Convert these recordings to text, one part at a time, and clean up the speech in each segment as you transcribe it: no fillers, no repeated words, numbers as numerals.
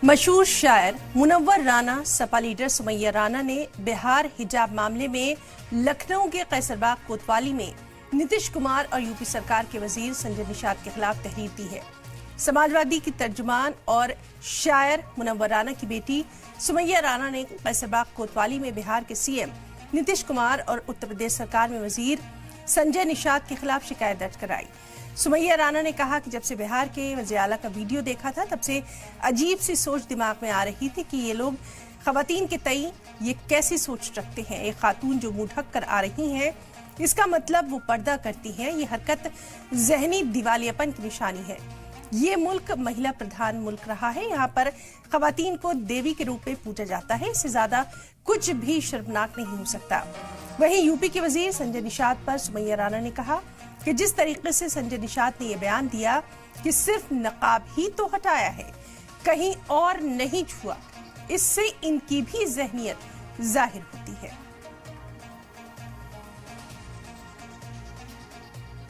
मशहूर शायर मुनव्वर राना सपा लीडर सुमैया राना ने बिहार हिजाब मामले में लखनऊ के कैसरबाग कोतवाली में नीतीश कुमार और यूपी सरकार के वजीर संजय निषाद के खिलाफ तहरीर दी है। समाजवादी की तर्जुमान और शायर मुनव्वर राना की बेटी सुमैया राना ने कैसरबाग कोतवाली में बिहार के सीएम नीतीश कुमार और उत्तर प्रदेश सरकार में वजीर संजय निषाद के खिलाफ शिकायत दर्ज कराई। सुमैया राना ने कहा कि जब से बिहार के वज़ीर आला का वीडियो देखा था तब से अजीब सी सोच दिमाग में आ रही थी कि ये लोग खवातीन के तई ये कैसी सोच रखते हैं। एक खातून जो मुंह ढक कर आ रही हैं, इसका मतलब वो पर्दा करती हैं। ये हरकत जहनी दिवालियापन की निशानी है। ये मुल्क महिला प्रधान मुल्क रहा है। यहाँ पर खवातीन को देवी के रूप में पूजा जाता है। इससे ज्यादा कुछ भी शर्मनाक नहीं हो सकता। वहीं यूपी के वजीर संजय निषाद पर सुमैया राना ने कहा कि जिस तरीके से संजय निषाद ने यह बयान दिया कि सिर्फ नकाब ही तो हटाया है, कहीं और नहीं छुआ, इससे इनकी भी जहनियत जाहिर होती है।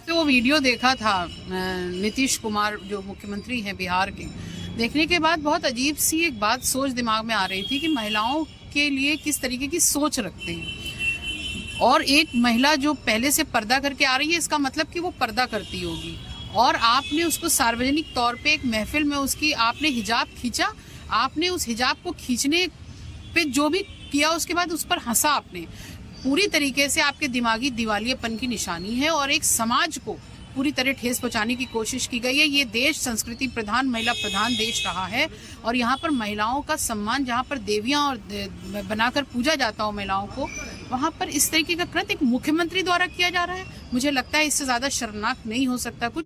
तो वो वीडियो देखा था नीतीश कुमार जो मुख्यमंत्री हैं बिहार के, देखने के बाद बहुत अजीब सी एक बात सोच दिमाग में आ रही थी कि महिलाओं के लिए किस तरीके की सोच रखते हैं। और एक महिला जो पहले से पर्दा करके आ रही है, इसका मतलब कि वो पर्दा करती होगी, और आपने उसको सार्वजनिक तौर पे एक महफिल में उसकी आपने हिजाब खींचा। आपने उस हिजाब को खींचने पे जो भी किया उसके बाद उस पर हंसा आपने। पूरी तरीके से आपके दिमागी दिवालियेपन की निशानी है और एक समाज को पूरी तरह ठेस पहुंचाने की कोशिश की गई है। ये देश संस्कृति प्रधान महिला प्रधान देश रहा है और यहाँ पर महिलाओं का सम्मान, जहाँ पर देवियां और बनाकर पूजा जाता हो महिलाओं को, वहाँ पर इस तरीके का कृत्य एक मुख्यमंत्री द्वारा किया जा रहा है। मुझे लगता है इससे ज्यादा शर्मनाक नहीं हो सकता कुछ।